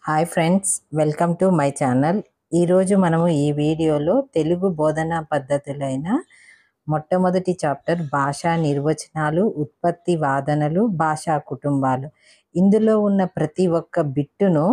Hi friends, welcome to my channel. ఈరోజు మనము ఈ వీడియోలో తెలుగు బోధనా పద్ధతులైన మొట్టమొదటి చాప్టర్ భాషా నిర్వచనాలు, ఉత్పత్తి వాదనలు, భాషా కుటుంబాలు, ఇందులో ఉన్న ప్రతి ఒక్క బిట్టును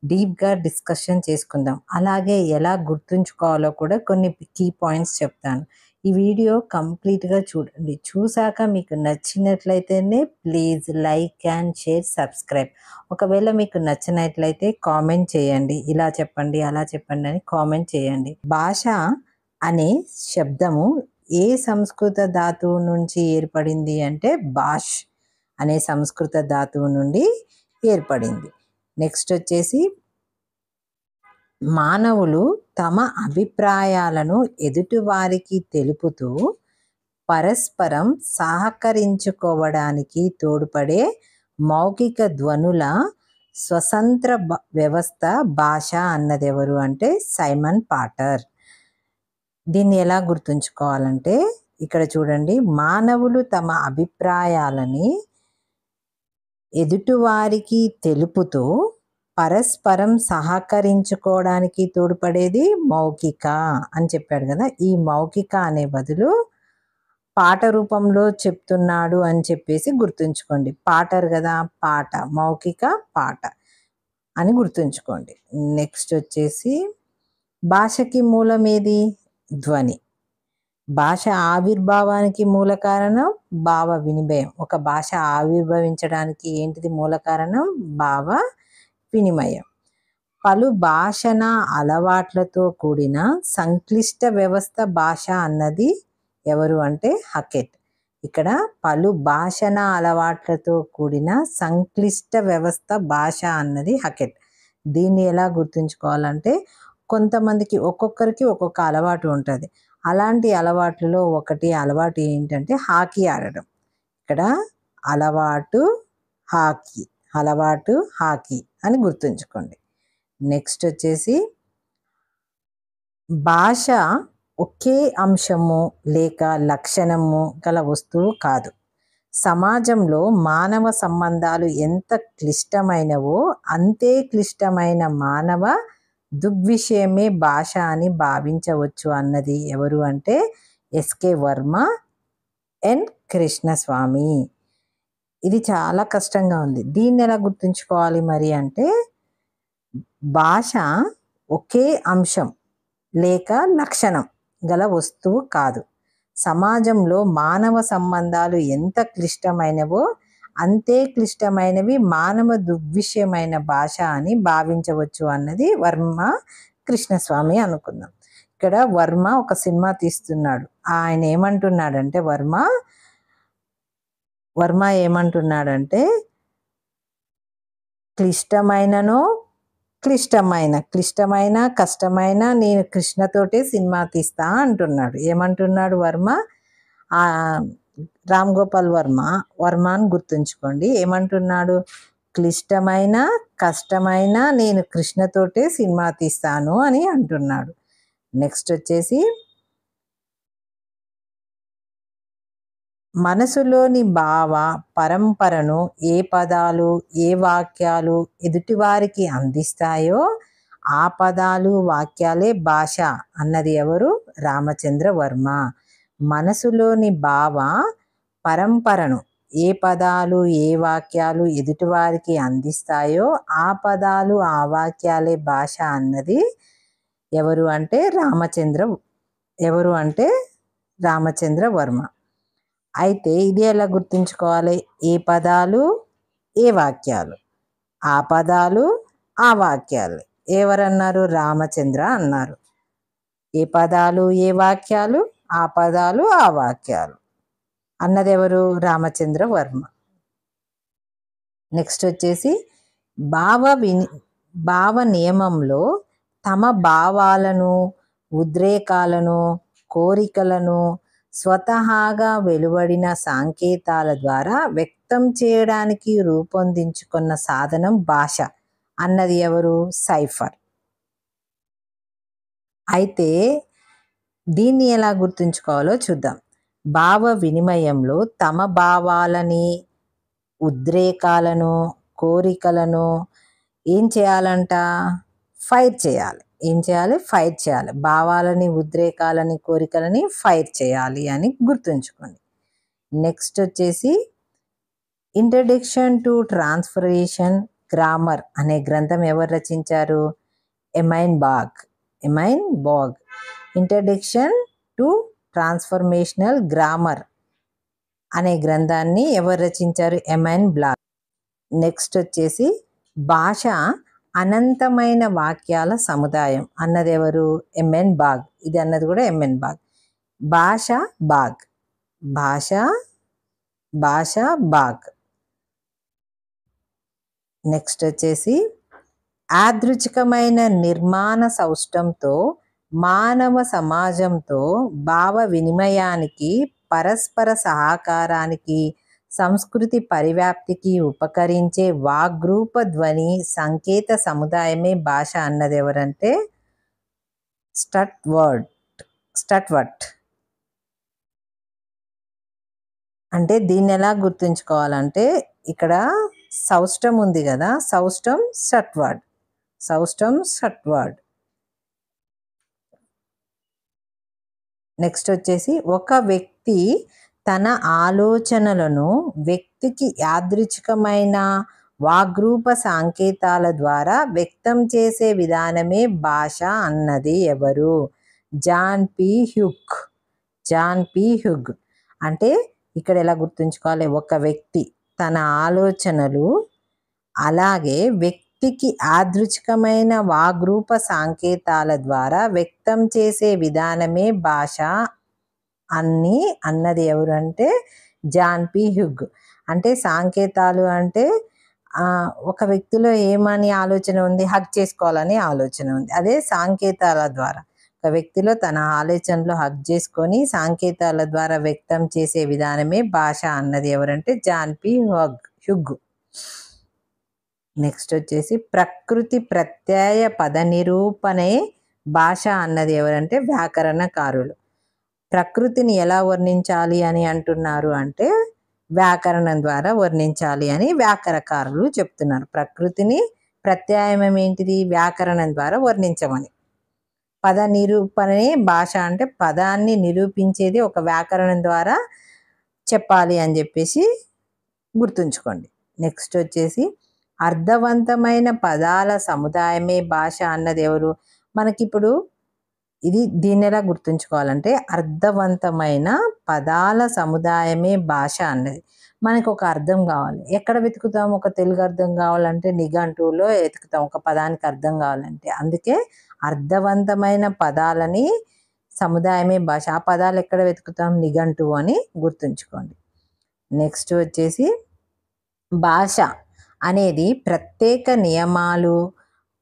డీప్గా డిస్కషన్ చేసుకుందాం. అలాగే ఎలా గుర్తుంచుకోవాలో కూడా కొన్ని కీ పాయింట్స్ చెప్తాను. ఈ వీడియో కంప్లీట్గా చూడండి. చూసాక మీకు నచ్చినట్లయితేనే please like and share, subscribe. ఒకవేళ మీకు నచ్చినట్లయితే కామెంట్ చేయండి. ఇలా చెప్పండి, అలా చెప్పండి అని కామెంట్ చేయండి. భాష అనే శబ్దము ఏ సంస్కృత ధాతువు నుంచి ఏర్పడింది అంటే భాష్ అనే సంస్కృత ధాతువు నుండి ఏర్పడింది. నెక్స్ట్ వచ్చేసి మానవులు తమ అభిప్రాయాలను ఎదుటివారికి తెలుపుతూ పరస్పరం సహకరించుకోవడానికి తోడ్పడే మౌఖిక ధ్వనుల స్వతంత్ర వ్యవస్థ భాష అన్నది ఎవరు అంటే సైమన్ పాటర్. దీన్ని ఎలా గుర్తుంచుకోవాలంటే ఇక్కడ చూడండి, మానవులు తమ అభిప్రాయాలని ఎదుటివారికి తెలుపుతూ పరస్పరం సహకరించుకోవడానికి తోడ్పడేది మౌఖిక అని చెప్పాడు కదా. ఈ మౌఖిక అనే బదులు పాట రూపంలో చెప్తున్నాడు అని చెప్పేసి గుర్తుంచుకోండి. పాటర్ కదా, పాట, మౌఖిక పాట అని గుర్తుంచుకోండి. నెక్స్ట్ వచ్చేసి భాషకి మూలం ఏది? ధ్వని. భాష ఆవిర్భావానికి మూల కారణం భావ వినిమయం. ఒక భాష ఆవిర్భవించడానికి ఏంటిది మూల కారణం? భావ వినిమయం. పలు భాషణ అలవాట్లతో కూడిన సంక్లిష్ట వ్యవస్థ భాష అన్నది ఎవరు అంటే హకెట్. ఇక్కడ పలు భాషణ అలవాట్లతో కూడిన సంక్లిష్ట వ్యవస్థ భాష అన్నది హకెట్. దీన్ని ఎలా గుర్తుంచుకోవాలంటే కొంతమందికి ఒక్కొక్కరికి ఒక్కొక్క అలవాటు ఉంటుంది. అలాంటి అలవాట్లలో ఒకటి అలవాటు ఏంటంటే హాకీ ఆడడం. ఇక్కడ అలవాటు హాకీ, అలవాటు హాకీ అని గుర్తుంచుకోండి. నెక్స్ట్ వచ్చేసి భాష ఒకే అంశము లేక లక్షణము గల వస్తువు కాదు. సమాజంలో మానవ సంబంధాలు ఎంత క్లిష్టమైనవో అంతే క్లిష్టమైన మానవ దృగ్విషయమే భాష అని భావించవచ్చు అన్నది ఎవరు అంటే ఎస్కే వర్మ, ఎన్ కృష్ణస్వామి. ఇది చాలా కష్టంగా ఉంది. దీన్ని ఎలా గుర్తుంచుకోవాలి మరి అంటే భాష ఒకే అంశం లేక లక్షణం గల వస్తువు కాదు. సమాజంలో మానవ సంబంధాలు ఎంత క్లిష్టమైనవో అంతే క్లిష్టమైనవి మానవ దృగ్విషయమైన భాష అని భావించవచ్చు అన్నది వర్మ కృష్ణస్వామి అనుకుందాం. ఇక్కడ వర్మ ఒక సినిమా తీస్తున్నాడు. ఆయన ఏమంటున్నాడంటే వర్మ ఏమంటున్నాడంటే క్లిష్టమైన కష్టమైన నేను కృష్ణతోటే సినిమా తీస్తా అంటున్నాడు. ఏమంటున్నాడు వర్మ? రామ్ గోపాల్ వర్మ అని గుర్తుంచుకోండి. ఏమంటున్నాడు? క్లిష్టమైన కష్టమైన నేను కృష్ణతోటే సినిమా తీస్తాను అని అంటున్నాడు. నెక్స్ట్ వచ్చేసి మనసులోని భావ పరంపరను ఏ పదాలు ఏ వాక్యాలు ఎదుటివారికి అందిస్తాయో ఆ పదాలు వాక్యాలే భాష అన్నది ఎవరు? రామచంద్ర వర్మ. మనసులోని భావ పరంపరను ఏ పదాలు ఏ వాక్యాలు ఎదుటివారికి అందిస్తాయో ఆ పదాలు ఆ వాక్యాలే భాష అన్నది ఎవరు అంటే రామచంద్ర వర్మ. అయితే ఇది ఎలా గుర్తుంచుకోవాలి? ఏ పదాలు ఏ వాక్యాలు, ఆ పదాలు ఆ వాక్యాలు. ఎవరన్నారు? రామచంద్ర అన్నారు. ఏ పదాలు ఏ వాక్యాలు, ఆ పదాలు ఆ వాక్యాలు అన్నది ఎవరు? రామచంద్ర వర్మ. నెక్స్ట్ వచ్చేసి భావ నియమంలో తమ భావాలను, ఉద్రేకాలను, కోరికలను స్వతహాగా వెలువడిన సంకేతాల ద్వారా వ్యక్తం చేయడానికి రూపొందించుకున్న సాధనం భాష అన్నది ఎవరు? సైఫర్. అయితే దీన్ని ఎలా గుర్తుంచుకోవాలో చూద్దాం. భావ వినిమయంలో తమ భావాలని, ఉద్రేకాలను, కోరికలను ఏం చేయాలంట? ఫైర్ చేయాలి. ఏం చేయాలి? ఫైర్ చేయాలి. భావాలని, ఉద్రేకాలని, కోరికలని ఫైర్ చేయాలి అని గుర్తుంచుకోండి. నెక్స్ట్ వచ్చేసి ఇంట్రడక్షన్ టు ట్రాన్స్ఫర్మేషన్ గ్రామర్ అనే గ్రంథం ఎవరు రచించారు? Emmon Bach. Introduction to transformational grammar అనే గ్రంథాన్ని ఎవరు రచించారు? Amine blog. నెక్స్ట్ వచ్చేసి భాష అనంతమైన వాక్యాల సముదాయం అన్నది ఎవరు? ఎమెన్ బాగ్. ఇది అన్నది కూడా ఎమెన్ బాగ్. భాష బాగ్. నెక్స్ట్ వచ్చేసి యాదృచ్ఛికమైన నిర్మాణ సౌష్టంతో మానవ సమాజంతో భావ వినిమయానికి, పరస్పర సహకారానికి, సంస్కృతి పరివ్యాప్తికి ఉపకరించే వాగ్రూప ధ్వని సంకేత సముదాయమే భాష అన్నది ఎవరంటే స్టట్వర్ట్. అంటే దీన్ని ఎలా గుర్తుంచుకోవాలంటే ఇక్కడ సౌష్టం ఉంది కదా, సౌష్టం స్టట్వర్డ్. నెక్స్ట్ వచ్చేసి ఒక వ్యక్తి తన ఆలోచనలను వ్యక్తికి యాదృచ్ఛికమైన వాగ్రూప సంకేతాల ద్వారా వ్యక్తం చేసే విధానమే భాష అన్నది ఎవరు? John P Hugh. అంటే ఇక్కడ ఎలా గుర్తుంచుకోవాలి? ఒక వ్యక్తి తన ఆలోచనలు అలాగే వ్యక్తికి యాదృచ్ఛికమైన వాగ్రూప సంకేతాల ద్వారా వ్యక్తం చేసే విధానమే భాష అన్నది ఎవరు అంటే జాన్ పి హ్యూగ్. అంటే సంకేతాలు అంటే ఒక వ్యక్తిలో ఏమని ఆలోచన ఉంది? హగ్ చేసుకోవాలని ఆలోచన ఉంది. అదే సంకేతాల ద్వారా ఒక వ్యక్తిలో తన ఆలోచనలో హగ్ చేసుకొని సంకేతాల ద్వారా వ్యక్తం చేసే విధానమే భాష అన్నది ఎవరంటే జాన్ పి హ్యూగ్. నెక్స్ట్ వచ్చేసి ప్రకృతి ప్రత్యయ పద నిరూపణే భాష అన్నది ఎవరంటే వ్యాకరణకారులు. ప్రకృతిని ఎలా వర్ణించాలి అని అంటున్నారు అంటే వ్యాకరణం ద్వారా వర్ణించాలి అని వ్యాకరణకారులు చెప్తున్నారు. ప్రకృతిని ప్రత్యయం ఏంటిది? వ్యాకరణం ద్వారా వర్ణించమని. పద నిరూపణే భాష అంటే పదాన్ని నిరూపించేది ఒక వ్యాకరణం ద్వారా చెప్పాలి అని చెప్పేసి గుర్తుంచుకోండి. నెక్స్ట్ వచ్చేసి అర్థవంతమైన పదాల సముదాయమే భాష అన్నది ఎవరు? మనకిప్పుడు దీన్ని ఎలా గుర్తుంచుకోవాలంటే అర్థవంతమైన పదాల సముదాయమే భాష అన్నది. మనకు ఒక అర్థం కావాలి, ఎక్కడ వెతుకుతాం? ఒక తెలుగు అర్థం కావాలంటే నిఘంటువులో వెతుకుతాం ఒక పదానికి అర్థం కావాలంటే. అందుకే అర్థవంతమైన పదాలని సముదాయమే భాష. ఆ పదాలు ఎక్కడ వెతుకుతాం? నిఘంటువు అని గుర్తుంచుకోండి. నెక్స్ట్ వచ్చేసి భాష అనేది ప్రత్యేక నియమాలు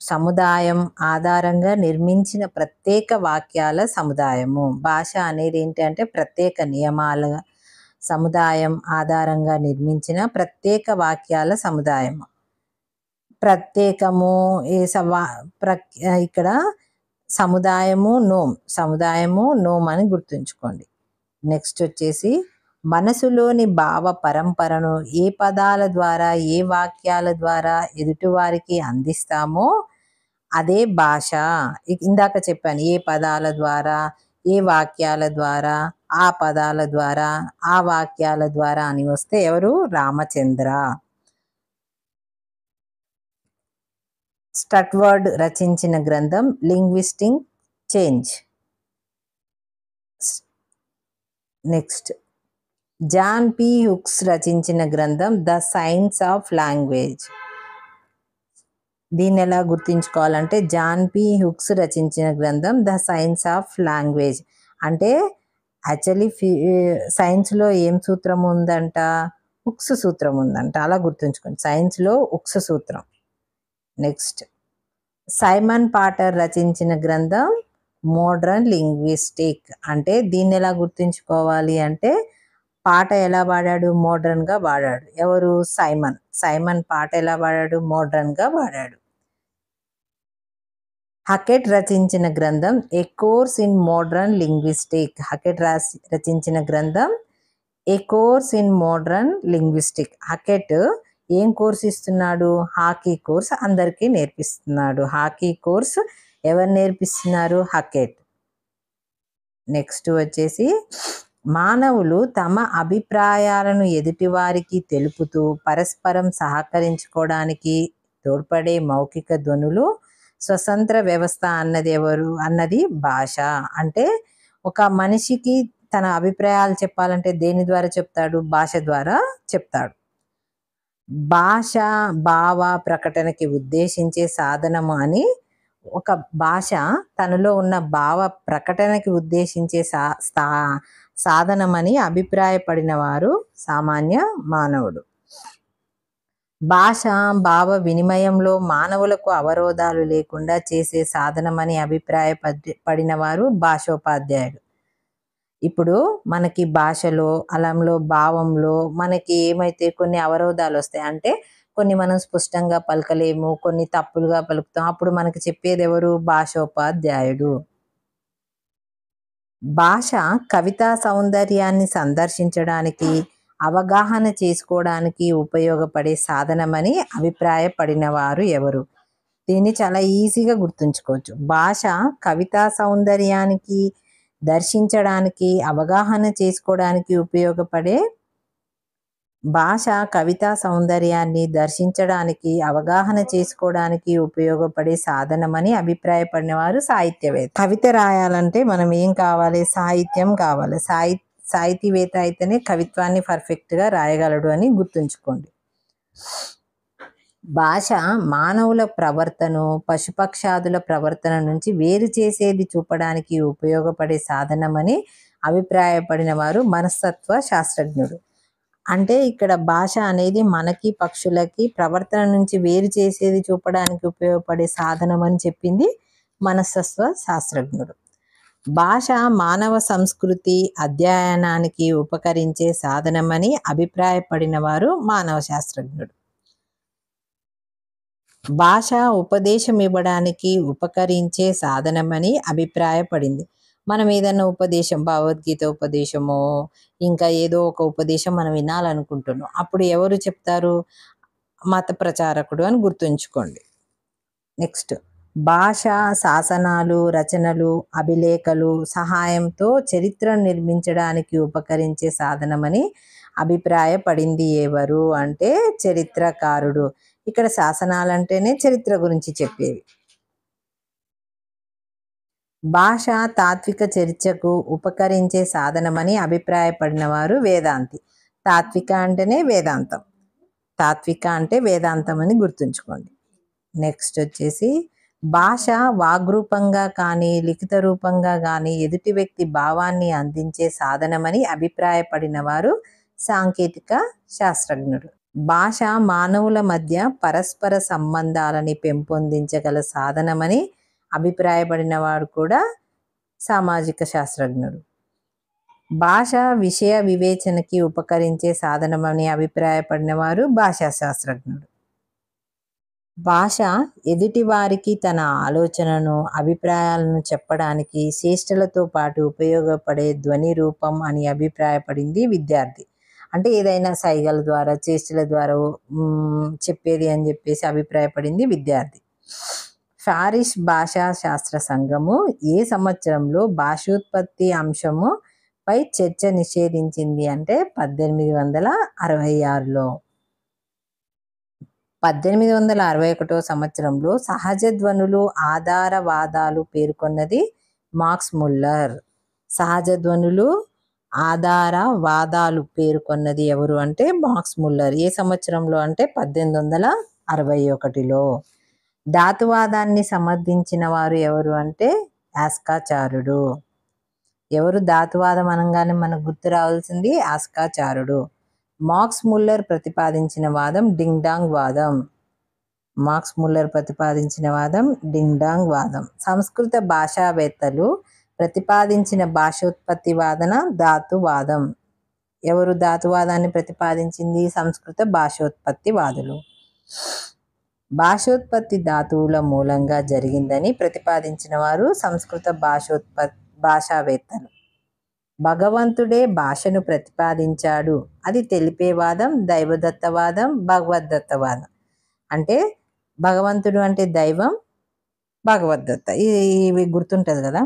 సముదాయం ఆధారంగా నిర్మించిన ప్రత్యేక వాక్యాల సముదాయము. భాష అనేది ఏంటి అంటే ప్రత్యేక నియమాల సముదాయం ఆధారంగా నిర్మించిన ప్రత్యేక వాక్యాల సముదాయము. ప్రత్యేకము ఇక్కడ సముదాయము నోమ్ అని గుర్తుంచుకోండి. నెక్స్ట్ వచ్చేసి మనసులోని భావ పరంపరను ఏ పదాల ద్వారా ఏ వాక్యాల ద్వారా ఎదుటివారికి అందిస్తామో అదే భాష. ఇందాక చెప్పాను ఏ పదాల ద్వారా ఏ వాక్యాల ద్వారా ఆ పదాల ద్వారా ఆ వాక్యాల ద్వారా అని వస్తే ఎవరు? రామచంద్ర. స్టట్వర్డ్ రచించిన గ్రంథం linguistic change. Next John P Hughes రచించిన గ్రంథం ద సైన్స్ ఆఫ్ లాంగ్వేజ్. దీన్ని ఎలా గుర్తుంచుకోవాలంటే జాన్ పి హ్యూగ్స్ రచించిన గ్రంథం ద సైన్స్ ఆఫ్ లాంగ్వేజ్. అంటే యాక్చువల్లీ సైన్స్లో ఏం సూత్రం ఉందంట? హుక్స్ సూత్రం ఉందంట. అలా గుర్తుంచుకోండి, సైన్స్లో హుక్స్ సూత్రం. నెక్స్ట్ సైమన్ పాటర్ రచించిన గ్రంథం మోడర్న్ లింగ్విస్టిక్. అంటే దీన్ని ఎలా గుర్తుంచుకోవాలి అంటే పాట ఎలా పాడాడు? మోడర్న్గా పాడాడు. ఎవరు? సైమన్ పాట ఎలా పాడాడు? మోడర్న్గా పాడాడు. హకెట్ రచించిన గ్రంథం a course in modern linguistic. Hockett రచించిన గ్రంథం a course in modern linguistic. Hockett ఏం కోర్స్ ఇస్తున్నాడు? హాకీ కోర్స్ అందరికీ నేర్పిస్తున్నాడు. హాకీ కోర్స్ ఎవరు నేర్పిస్తున్నారు? హకెట్. నెక్స్ట్ వచ్చేసి మానవులు తమ అభిప్రాయాలను ఎదుటివారికి తెలుపుతూ పరస్పరం సహకరించుకోవడానికి తోడ్పడే మౌఖిక ధ్వనులు స్వతంత్ర వ్యవస్థ అన్నది భాష. అంటే ఒక మనిషికి తన అభిప్రాయాలు చెప్పాలంటే దేని ద్వారా చెప్తాడు? భాష ద్వారా చెప్తాడు. భాష భావ ప్రకటనకి ఉద్దేశించే సాధనము అని ఒక భాష తనలో ఉన్న భావ ప్రకటనకి ఉద్దేశించే సాధనమని అభిప్రాయపడిన వారు సామాన్య మానవుడు. భాష భావ వినిమయంలో మానవులకు అవరోధాలు లేకుండా చేసే సాధనమని అభిప్రాయపడిన వారు భాషోపాధ్యాయుడు. ఇప్పుడు మనకి భాషలో, అలంలో, భావంలో మనకి ఏమైతే కొన్ని అవరోధాలు వస్తాయి అంటే కొన్ని మనం స్పష్టంగా పలకలేము, కొన్ని తప్పులుగా పలుకుతాం. అప్పుడు మనకి చెప్పేది ఎవరు? భాషోపాధ్యాయుడు. భాష కవితా సౌందర్యాన్ని సందర్శించడానికి, అవగాహన చేసుకోవడానికి ఉపయోగపడే సాధనమని అభిప్రాయపడిన వారు ఎవరు? దీన్ని చాలా ఈజీగా గుర్తుంచుకోవచ్చు. భాష కవితా సౌందర్యానికి దర్శించడానికి, అవగాహన చేసుకోవడానికి ఉపయోగపడే భాష కవితా సౌందర్యాన్ని దర్శించడానికి, అవగాహన చేసుకోవడానికి ఉపయోగపడే సాధనమని అభిప్రాయపడిన వారు సాహిత్యవేత్త. కవిత రాయాలంటే మనం ఏం కావాలి? సాహిత్యం కావాలి. సాహితీవేత్త అయితేనే కవిత్వాన్ని పర్ఫెక్ట్గా రాయగలడు అని గుర్తుంచుకోండి. భాష మానవుల ప్రవర్తన, పశుపక్షాదుల ప్రవర్తన నుంచి వేరు చేసేది చూపడానికి ఉపయోగపడే సాధనమని అభిప్రాయపడిన వారు మనస్తత్వ శాస్త్రజ్ఞుడు. అంటే ఇక్కడ భాష అనేది మనకి పక్షులకి ప్రవర్తన నుంచి వేరు చేసేది చూపడానికి ఉపయోగపడే సాధనం అని చెప్పింది మనస్తత్వ శాస్త్రజ్ఞుడు. భాష మానవ సంస్కృతి అధ్యయనానికి ఉపకరించే సాధనమని అభిప్రాయపడిన వారు మానవ శాస్త్రజ్ఞుడు. భాష ఉపదేశం ఇవ్వడానికి ఉపకరించే సాధనమని అభిప్రాయపడింది. మనం ఏదైనా ఉపదేశం, భగవద్గీత ఉపదేశమో ఇంకా ఏదో ఒక ఉపదేశం మనం వినాలనుకుంటున్నాం. అప్పుడు ఎవరు చెప్తారు? మత ప్రచారకుడు అని గుర్తుంచుకోండి. నెక్స్ట్, భాష శాసనాలు, రచనలు, అభిలేఖలు సహాయంతో చరిత్రను నిర్మించడానికి ఉపకరించే సాధనమని అభిప్రాయపడింది ఎవరు అంటే చరిత్రకారుడు. ఇక్కడ శాసనాలంటేనే చరిత్ర గురించి చెప్పేవి. భాష తాత్విక చర్చకు ఉపకరించే సాధనమని అభిప్రాయపడిన వారు వేదాంతి. తాత్విక అంటేనే వేదాంతం, తాత్విక అంటే వేదాంతం అని గుర్తుంచుకోండి. నెక్స్ట్ వచ్చేసి భాష వాగ్రూపంగా కానీ లిఖిత రూపంగా కానీ ఎదుటి వ్యక్తి భావాన్ని అందించే సాధనమని అభిప్రాయపడిన వారు సాంకేతిక శాస్త్రజ్ఞుడు. భాష మానవుల మధ్య పరస్పర సంబంధాలని పెంపొందించగల సాధనమని అభిప్రాయపడిన వాడు కూడా సామాజిక శాస్త్రజ్ఞుడు. భాష విషయ వివేచనకి ఉపకరించే సాధనమని అభిప్రాయపడిన వారు భాషా శాస్త్రజ్ఞుడు. భాష ఎదుటి వారికి తన ఆలోచనను, అభిప్రాయాలను చెప్పడానికి చేష్టలతో పాటు ఉపయోగపడే ధ్వని రూపం అని అభిప్రాయపడింది విద్యార్థి. అంటే ఏదైనా సైగల ద్వారా, చేష్టల ద్వారా చెప్పేది అని చెప్పేసి అభిప్రాయపడింది విద్యార్థి. ఫారిష్ భాషా శాస్త్ర సంఘము ఏ సంవత్సరంలో భాషోత్పత్తి అంశము పై చర్చ నిషేధించింది అంటే 1866లో. 1861 సంవత్సరంలో సహజ ధ్వనులు ఆధారవాదాలు పేర్కొన్నది మాక్స్ ముల్లర్. సహజ ధ్వనులు ఆధారవాదాలు పేర్కొన్నది ఎవరు అంటే మాక్స్ ముల్లర్. ఏ సంవత్సరంలో అంటే 1861లో. ధాతువాదాన్ని సమర్థించిన వారు ఎవరు అంటే యాస్కాచార్యుడు. ఎవరు? ధాతువాదం అనగానే మనకు గుర్తు రావాల్సింది యాస్కాచార్యుడు. మాక్స్ ముల్లర్ ప్రతిపాదించిన వాదం డింగ్ డాంగ్ వాదం. మాక్స్ ముల్లర్ ప్రతిపాదించిన వాదం డింగ్ డాంగ్ వాదం. సంస్కృత భాషావేత్తలు ప్రతిపాదించిన భాషోత్పత్తి వాదన ధాతువాదం. ఎవరు ధాతువాదాన్ని ప్రతిపాదించింది? సంస్కృత భాషోత్పత్తి వాదులు. భాషోత్పత్తి ధాతువుల మూలంగా జరిగిందని ప్రతిపాదించిన వారు సంస్కృత భాషావేత్తలు. భగవంతుడే భాషను ప్రతిపాదించాడు, అది తెలిపే వాదం దైవదత్తవాదం, భగవద్దత్తవాదం. అంటే భగవంతుడు అంటే దైవం, భగవద్దత్త, ఇవి గుర్తుంటుంది కదా.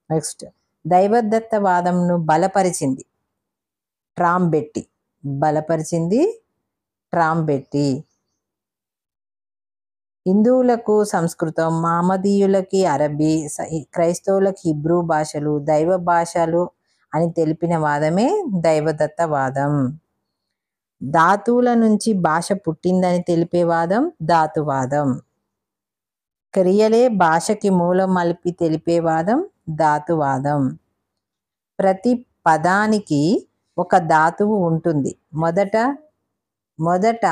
నెక్స్ట్, దైవదత్తవాదంను బలపరిచింది ట్రాంబెట్టి. బలపరిచింది ట్రాంబెట్టి. హిందువులకు సంస్కృతం, మహమ్మదీయులకి అరబీ, క్రైస్తవులకు హిబ్రూ భాషలు దైవ భాషలు అని తెలిపిన వాదమే దైవదత్తవాదం. ధాతువుల నుంచి భాష పుట్టిందని తెలిపే వాదం ధాతువాదం. క్రియలే భాషకి మూలం మలిపి తెలిపే వాదం ధాతువాదం. ప్రతి పదానికి ఒక ధాతువు ఉంటుంది. మొదట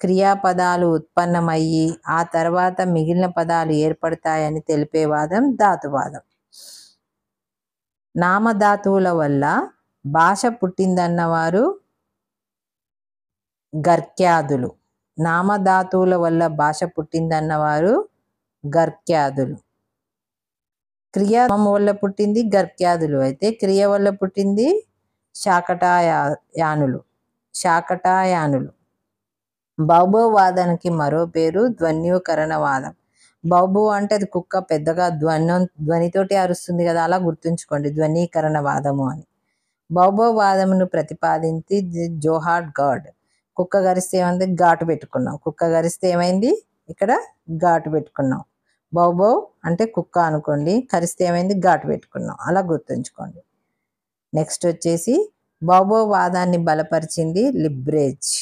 క్రియాపదాలు ఉత్పన్నమయ్యి ఆ తర్వాత మిగిలిన పదాలు ఏర్పడతాయని తెలిపే వాదం ధాతువాదం. నామధాతువుల వల్ల భాష పుట్టిందన్నవారు గర్క్యాదులు. నామధాతువుల వల్ల భాష పుట్టిందన్నవారు గర్క్యాదులు. క్రియ వల్ల పుట్టింది గర్క్యాదులు అయితే క్రియ వల్ల పుట్టింది శాకటాయానులు. బౌభవాదానికి మరో పేరు ధ్వన్యూకరణవాదం. బౌభు అంటే అది కుక్క పెద్దగా ధ్వనితోటి అరుస్తుంది కదా, అలా గుర్తుంచుకోండి ధ్వనీకరణవాదము అని. బౌభవాదమును ప్రతిపాదించి జోహార్డ్ గార్డ్. కుక్క గరిస్తే ఏమైంది, ఘాటు పెట్టుకున్నాం. కుక్క గరిస్తే ఏమైంది, ఇక్కడ ఘాటు పెట్టుకున్నాం. బౌభౌ అంటే కుక్క అనుకోండి, కరిస్తే ఏమైంది, ఘాటు పెట్టుకున్నాం, అలా గుర్తుంచుకోండి. నెక్స్ట్ వచ్చేసి బౌభవాదాన్ని బలపరిచింది లిబ్రేజ్.